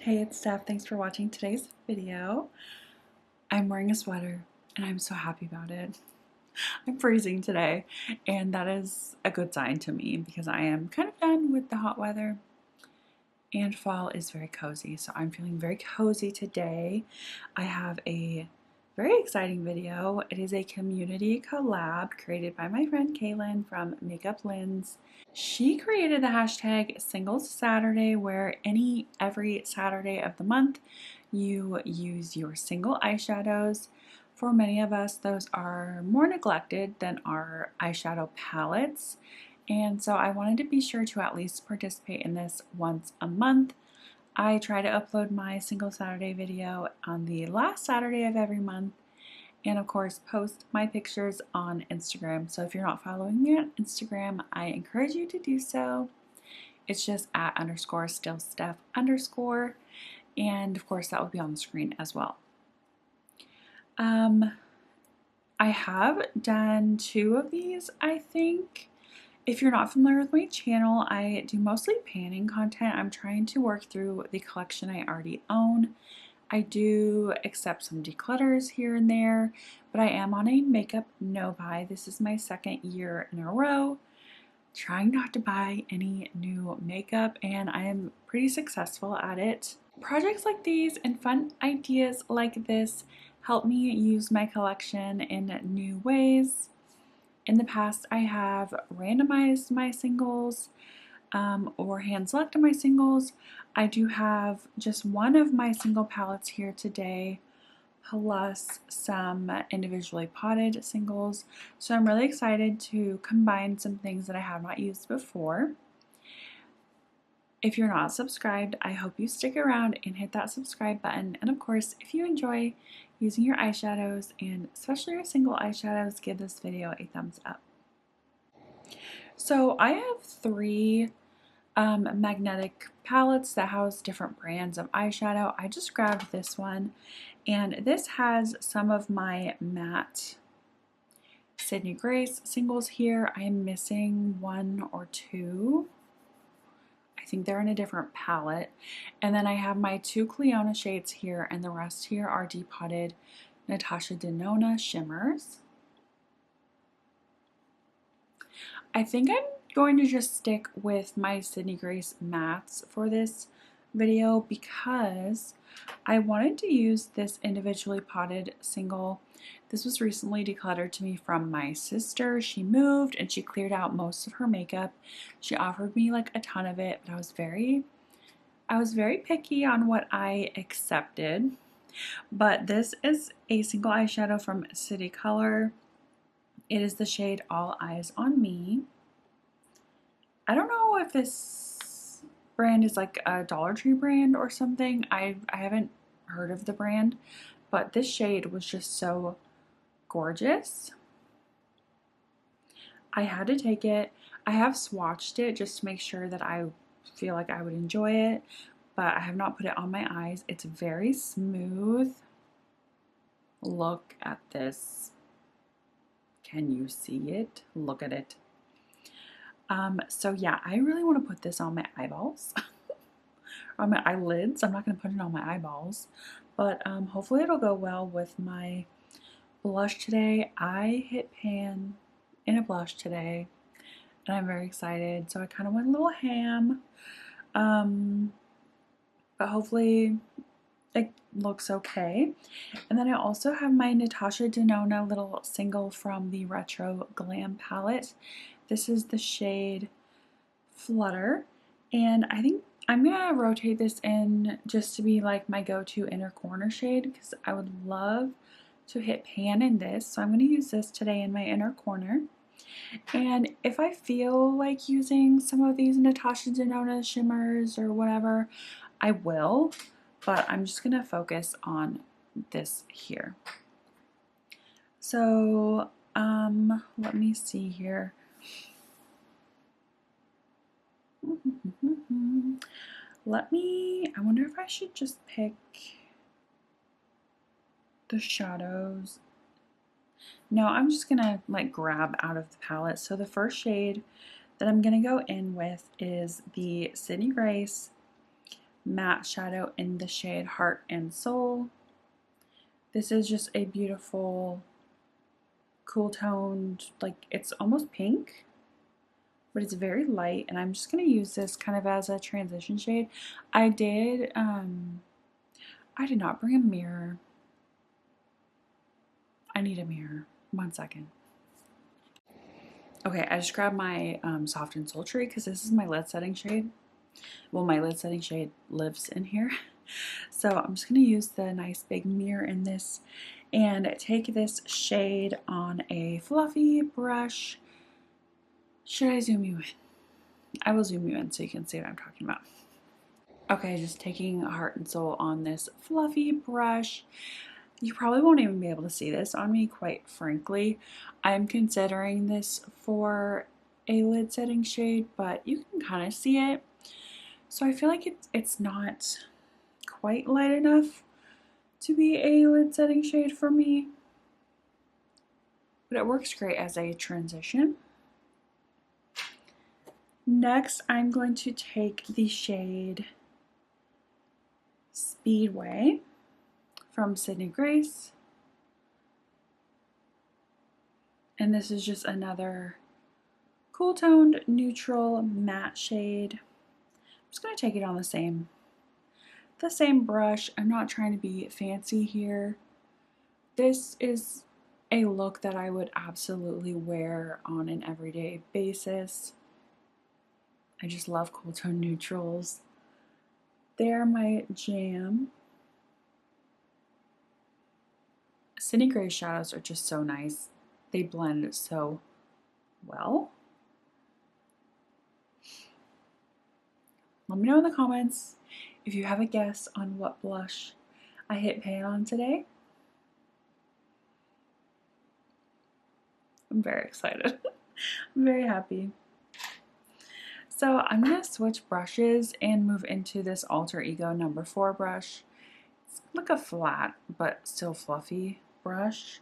Hey, it's Steph. Thanks for watching today's video. I'm wearing a sweater and I'm so happy about it. I'm freezing today, and that is a good sign to me because I am kind of done with the hot weather and fall is very cozy. So I'm feeling very cozy today. I have a very exciting video. It is a community collab created by my friend Kaylin from Makeup Lens. She created the hashtag Singles Saturday, where every Saturday of the month you use your single eyeshadows. For many of us, those are more neglected than our eyeshadow palettes. And so I wanted to be sure to at least participate in this once a month. I try to upload my single Saturday video on the last Saturday of every month, and of course post my pictures on Instagram. So if you're not following me on Instagram, I encourage you to do so. It's just @_stillsteph_, and of course that will be on the screen as well. I have done 2 of these, I think. If you're not familiar with my channel, I do mostly panning content. I'm trying to work through the collection I already own. I do accept some declutters here and there, but I am on a makeup no-buy. This is my 2nd year in a row trying not to buy any new makeup, and I am pretty successful at it. Projects like these and fun ideas like this help me use my collection in new ways. In the past, I have randomized my singles or hand selected my singles. I do have just one of my single palettes here today, plus some individually potted singles. So I'm really excited to combine some things that I have not used before. If you're not subscribed, I hope you stick around and hit that subscribe button. And of course, if you enjoy using your eyeshadows, and especially your single eyeshadows, give this video a thumbs up. So I have 3 magnetic palettes that house different brands of eyeshadow. I just grabbed this one, and this has some of my matte Sydney Grace singles here. I am missing 1 or 2. I think they're in a different palette. And then I have my 2 Clionadh shades here, and the rest here are depotted Natasha Denona shimmers. I think I'm going to just stick with my Sydney Grace mattes for this video because I wanted to use this individually potted single. This was recently decluttered to me from my sister. She moved and she cleared out most of her makeup. She offered me like a ton of it, but I was very picky on what I accepted. But this is a single eyeshadow from City Color. It is the shade All Eyes on Me. I don't know if this brand is like a Dollar Tree brand or something. I haven't heard of the brand, but this shade was just so gorgeous. I had to take it. I have swatched it just to make sure that I feel like I would enjoy it, but I have not put it on my eyes. It's very smooth. Look at this. Can you see it? Look at it. So yeah, I really want to put this on my eyeballs, on my eyelids. I'm not going to put it on my eyeballs, but hopefully it'll go well with my blush today. I hit pan in a blush today, and I'm very excited. So I kind of went a little ham, but hopefully it looks okay. And then I also have my Natasha Denona little single from the Retro Glam palette. This is the shade Flutter, and I think I'm gonna rotate this in just to be like my go-to inner corner shade because I would love to hit pan in this. So I'm gonna use this today in my inner corner. And if I feel like using some of these Natasha Denona shimmers or whatever, I will, but I'm just gonna focus on this here. So let me see here. I wonder if I should just pick the shadows. No, I'm just gonna like grab out of the palette. So the first shade that I'm gonna go in with is the Sydney Grace matte shadow in the shade Heart and Soul. This is just a beautiful, cool toned, like it's almost pink, but it's very light, and I'm just going to use this kind of as a transition shade. I did not bring a mirror. I need a mirror. 1 second. Okay, I just grabbed my Soft and Sultry because this is my lid setting shade. Well, my lid setting shade lives in here. So I'm just going to use the nice big mirror in this and take this shade on a fluffy brush. Should I zoom you in? I will zoom you in so you can see what I'm talking about. Okay, just taking Heart and Soul on this fluffy brush. You probably won't even be able to see this on me, quite frankly. I'm considering this for a lid setting shade, but you can kind of see it. So I feel like it's not quite light enough to be a lid setting shade for me, but it works great as a transition. Next, I'm going to take the shade Speedway from Sydney Grace. And this is just another cool toned neutral matte shade. I'm just going to take it on the same brush. I'm not trying to be fancy here. This is a look that I would absolutely wear on an everyday basis. I just love cool tone neutrals. They're my jam. Sydney Grace shadows are just so nice. They blend so well. Let me know in the comments if you have a guess on what blush I hit pan on today. I'm very excited. I'm very happy. So I'm going to switch brushes and move into this Alter Ego number 4 brush. It's like a flat but still fluffy brush.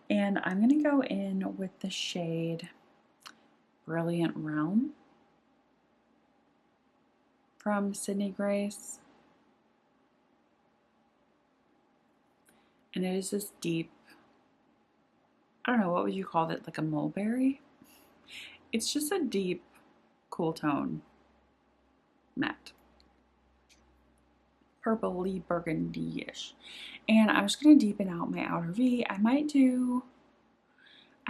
And I'm going to go in with the shade Brilliant Realm from Sydney Grace. And it is this deep, I don't know, what would you call it, like a mulberry? It's just a deep, cool tone matte. Purpley burgundy-ish. And I'm just going to deepen out my outer V. I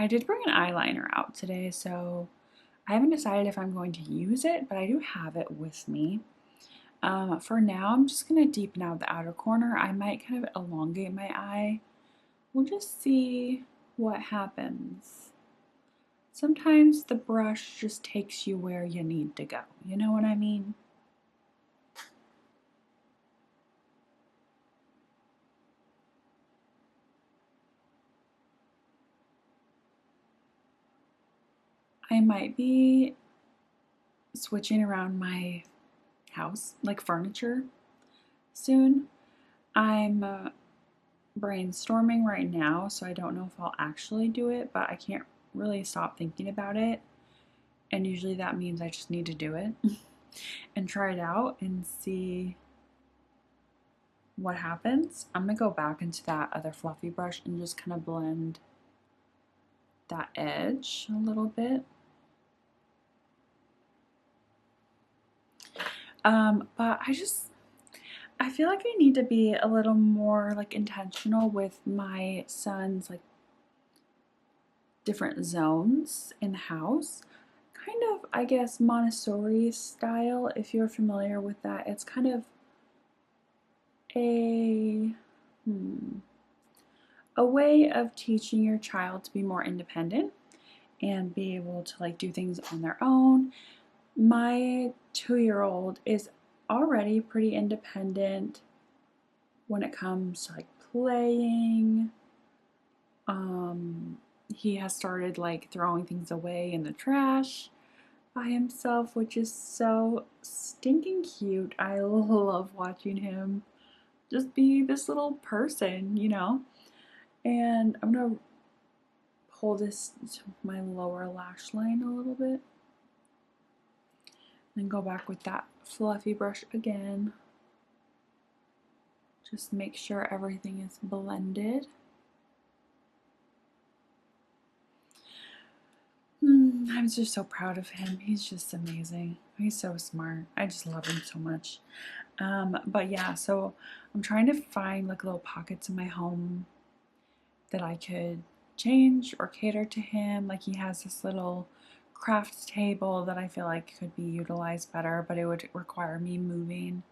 did bring an eyeliner out today, so I haven't decided if I'm going to use it, but I do have it with me. For now, I'm just going to deepen out the outer corner. I might kind of elongate my eye. We'll just see what happens. Sometimes the brush just takes you where you need to go. You know what I mean? I might be switching around my house, like furniture, soon. I'm brainstorming right now, so I don't know if I'll actually do it, but I can't really stop thinking about it. And usually that means I just need to do it and try it out and see what happens. I'm gonna go back into that other fluffy brush and just kind of blend that edge a little bit. But I feel like I need to be a little more like intentional with my son's like different zones in the house. Kind of, I guess, Montessori style, if you're familiar with that. It's kind of a way of teaching your child to be more independent and be able to like do things on their own. My 2-year-old is already pretty independent when it comes to like playing. He has started like throwing things away in the trash by himself, which is so stinking cute. I love watching him just be this little person, you know? And I'm gonna pull this to my lower lash line a little bit. Then go back with that fluffy brush again. Just make sure everything is blended. I'm just so proud of him. He's just amazing. He's so smart. I just love him so much. But yeah, so I'm trying to find like little pockets in my home that I could change or cater to him. Like he has this little craft table that I feel like could be utilized better, but it would require me moving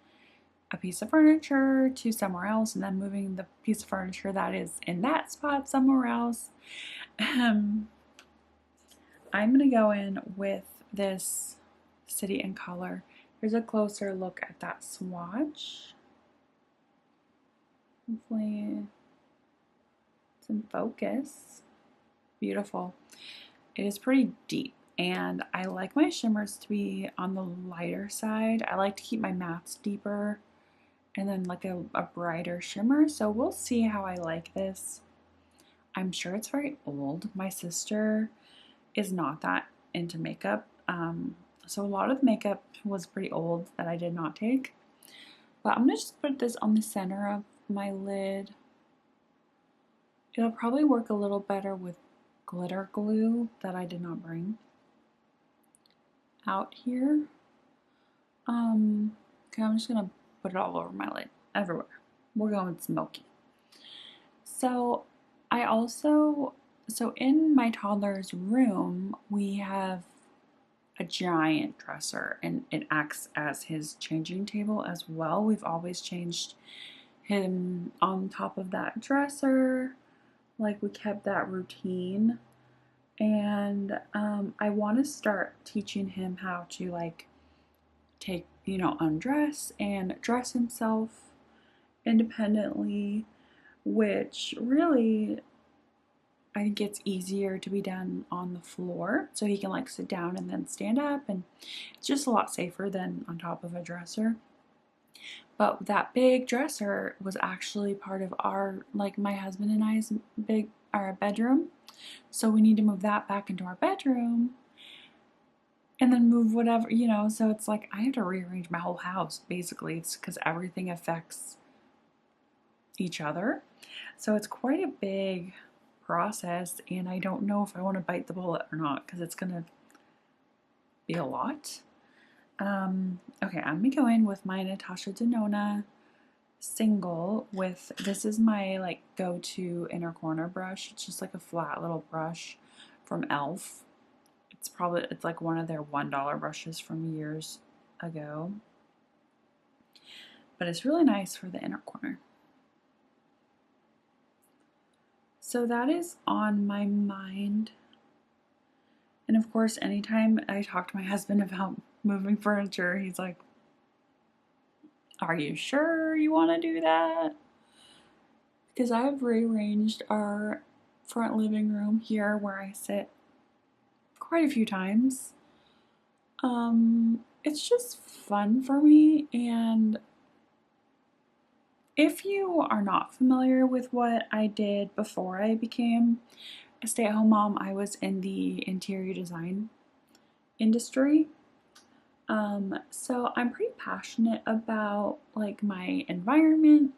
a piece of furniture to somewhere else and then moving the piece of furniture that is in that spot somewhere else. I'm gonna go in with this City and Color. Here's a closer look at that swatch. Hopefully it's in focus. Beautiful. It is pretty deep, and I like my shimmers to be on the lighter side. I like to keep my mattes deeper and then like a brighter shimmer, so we'll see how I like this. I'm sure it's very old. My sister is not that into makeup, so a lot of the makeup was pretty old that I did not take. But I'm gonna just put this on the center of my lid. It'll probably work a little better with glitter glue that I did not bring out here. Okay, I'm just gonna put it all over my lid, everywhere. We're going smoky. So so in my toddler's room, we have a giant dresser and it acts as his changing table as well. We've always changed him on top of that dresser. Like we kept that routine. And I want to start teaching him how to like take, undress and dress himself independently, which really I think it's easier to be done on the floor so he can like sit down and then stand up, and it's just a lot safer than on top of a dresser. But that big dresser was actually part of my husband and I's our bedroom. So we need to move that back into our bedroom and then move whatever, so it's like I have to rearrange my whole house basically. It's because everything affects each other. So it's quite a big process, and I don't know if I want to bite the bullet or not because it's going to be a lot. Okay, I'm going to go in with my Natasha Denona single with, this is my like go-to inner corner brush. It's just like a flat little brush from e.l.f. It's like one of their $1 brushes from years ago. But it's really nice for the inner corner. So that is on my mind. And of course, anytime I talk to my husband about moving furniture, he's like, are you sure you want to do that? Because I've rearranged our front living room here where I sit quite a few times. It's just fun for me, and if you are not familiar with what I did before I became a stay-at-home mom, I was in the interior design industry. So I'm pretty passionate about like my environment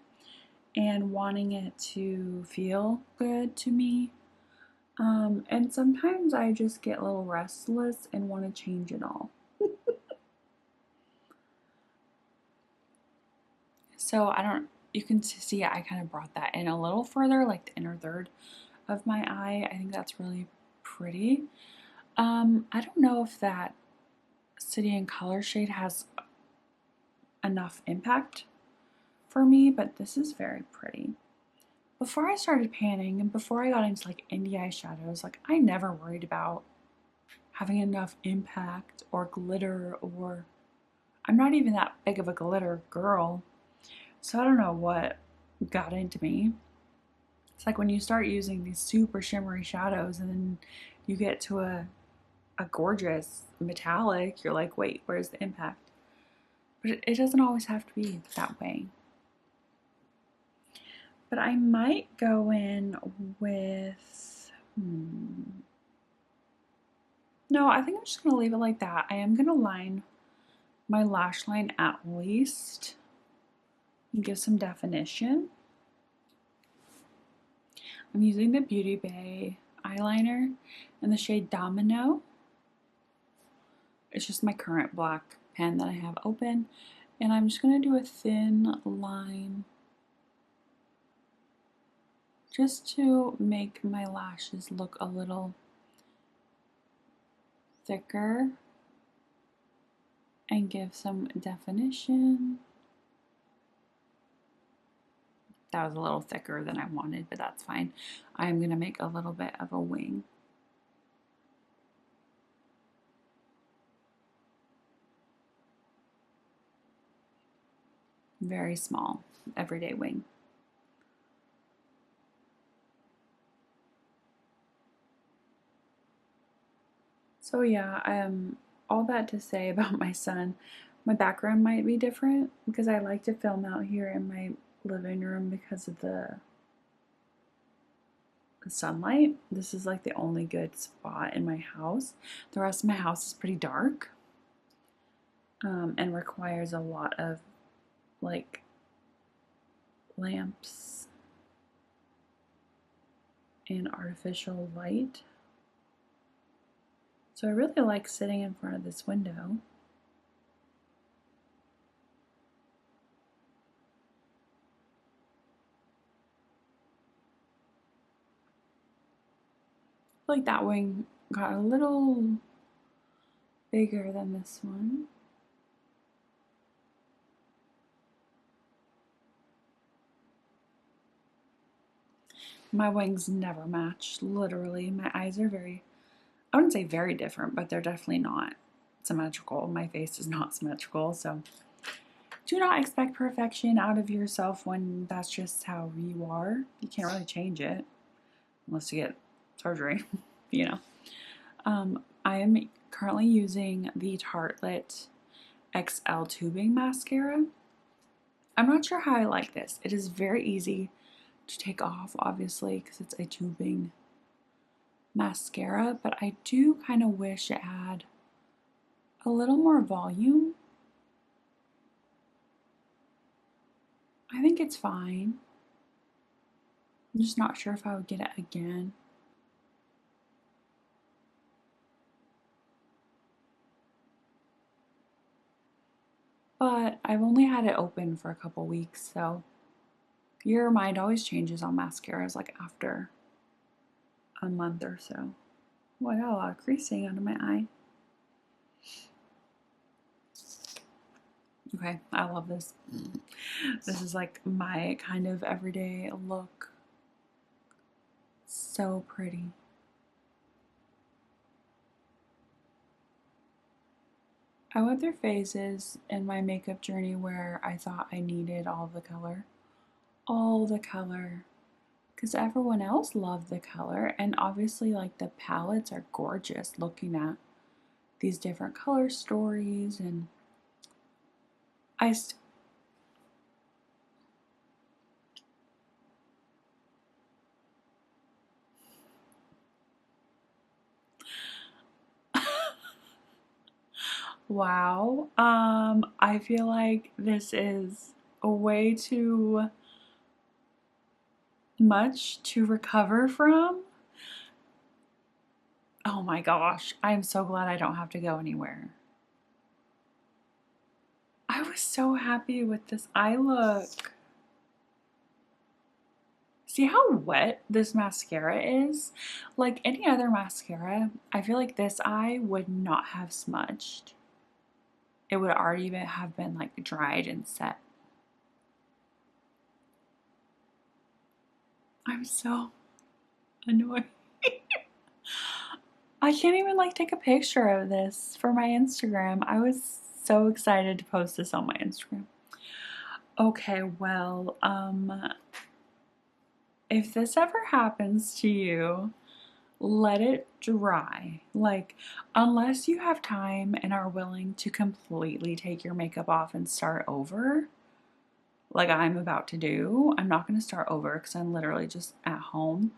and wanting it to feel good to me. And sometimes I just get a little restless and want to change it all. So you can see I kind of brought that in a little further, like the inner third of my eye. I think that's really pretty. I don't know if that City and Color shade has enough impact for me, but this is very pretty. Before I started panning and before I got into like indie eyeshadows, like I never worried about having enough impact or glitter, or I'm not even that big of a glitter girl. So I don't know what got into me. It's like when you start using these super shimmery shadows and then you get to a gorgeous metallic, you're like, wait, where's the impact? But it doesn't always have to be that way. But I might go in with, no, I think I'm just going to leave it like that. I am going to line my lash line at least, and give some definition. I'm using the Beauty Bay eyeliner in the shade Domino. It's just my current black pen that I have open. And I'm just going to do a thin line just to make my lashes look a little thicker and give some definition. That was a little thicker than I wanted, but that's fine. I'm going to make a little bit of a wing. Very small, everyday wing. So yeah, all that to say about my son. My background might be different because I like to film out here in my living room because of the sunlight. This is like the only good spot in my house. The rest of my house is pretty dark, and requires a lot of like lamps and artificial light. So I really like sitting in front of this window. I feel like that wing got a little bigger than this one. My wings never match, literally. My eyes are I wouldn't say very different, but they're definitely not symmetrical. My face is not symmetrical, so do not expect perfection out of yourself when that's just how you are. You can't really change it unless you get surgery, you know. I am currently using the Tartelette XL tubing mascara. I'm not sure how I like this. It is very easy to take off, obviously, because it's a tubing mascara, but I do kind of wish it had a little more volume. I think it's fine. I'm just not sure if I would get it again. But I've only had it open for a couple weeks, so your mind always changes on mascaras like after a month or so. Oh, I got a lot of creasing under my eye. Okay, I love this. This is like my kind of everyday look. So pretty. I went through phases in my makeup journey where I thought I needed all the color. All the color. Because everyone else loved the color, and obviously like the palettes are gorgeous looking at these different color stories, and wow. I feel like this is a way too much to recover from. Oh my gosh, I'm so glad I don't have to go anywhere. I was so happy with this eye look. See how wet this mascara is? Like any other mascara, I feel like this eye would not have smudged. It would already have been like dried and set. I'm so annoyed. I can't even like take a picture of this for my Instagram. I was so excited to post this on my Instagram. Okay, well, if this ever happens to you, let it dry. Like, unless you have time and are willing to completely take your makeup off and start over, like I'm about to do, I'm not going to start over because I'm literally just at home.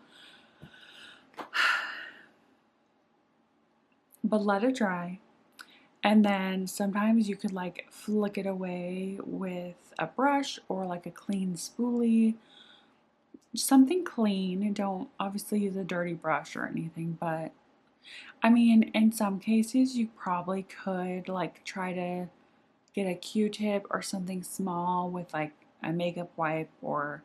But let it dry And then sometimes you could like flick it away with a brush or like a clean spoolie. Something clean. Don't obviously use a dirty brush or anything, but I mean, in some cases, you probably could like try to get a Q-tip or something small with like a makeup wipe or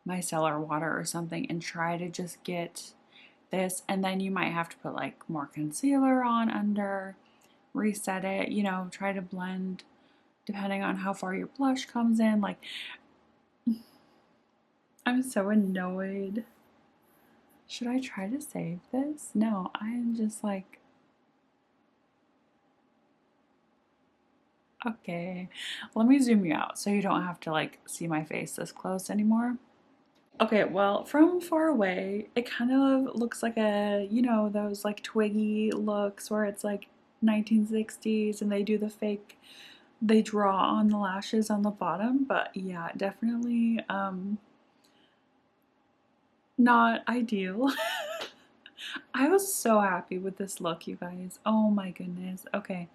micellar water or something and try to just get this. And then you might have to put like more concealer on under, reset it, you know, try to blend depending on how far your blush comes in. Like, I'm so annoyed. Should I try to save this? No, I am just like, okay, let me zoom you out so you don't have to like see my face this close anymore. Okay, well, from far away, it kind of looks like a, you know, those like twiggy looks where it's like 1960s and they do the fake, they draw on the lashes on the bottom, but yeah, definitely not ideal. I was so happy with this look, you guys. Oh my goodness. Okay.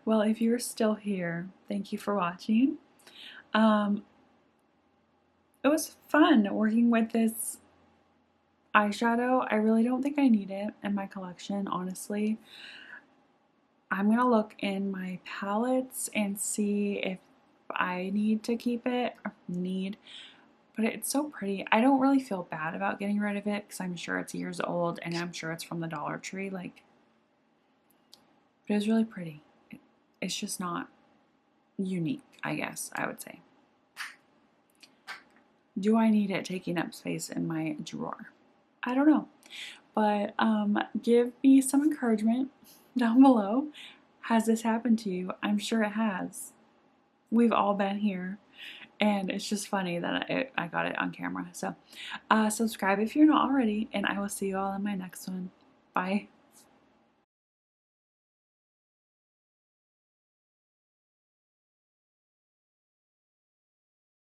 Well, if you're still here, thank you for watching. Um, it was fun working with this eyeshadow. I really don't think I need it in my collection, honestly. I'm gonna look in my palettes and see if I need to keep it, or need, but it's so pretty. I don't really feel bad about getting rid of it because I'm sure it's years old and I'm sure it's from the Dollar Tree, like, but it was really pretty. It's just not unique, I guess I would say. Do I need it taking up space in my drawer? I don't know. But give me some encouragement down below. Has this happened to you? I'm sure it has. We've all been here. And it's just funny that I got it on camera. So subscribe if you're not already. And I will see you all in my next one. Bye.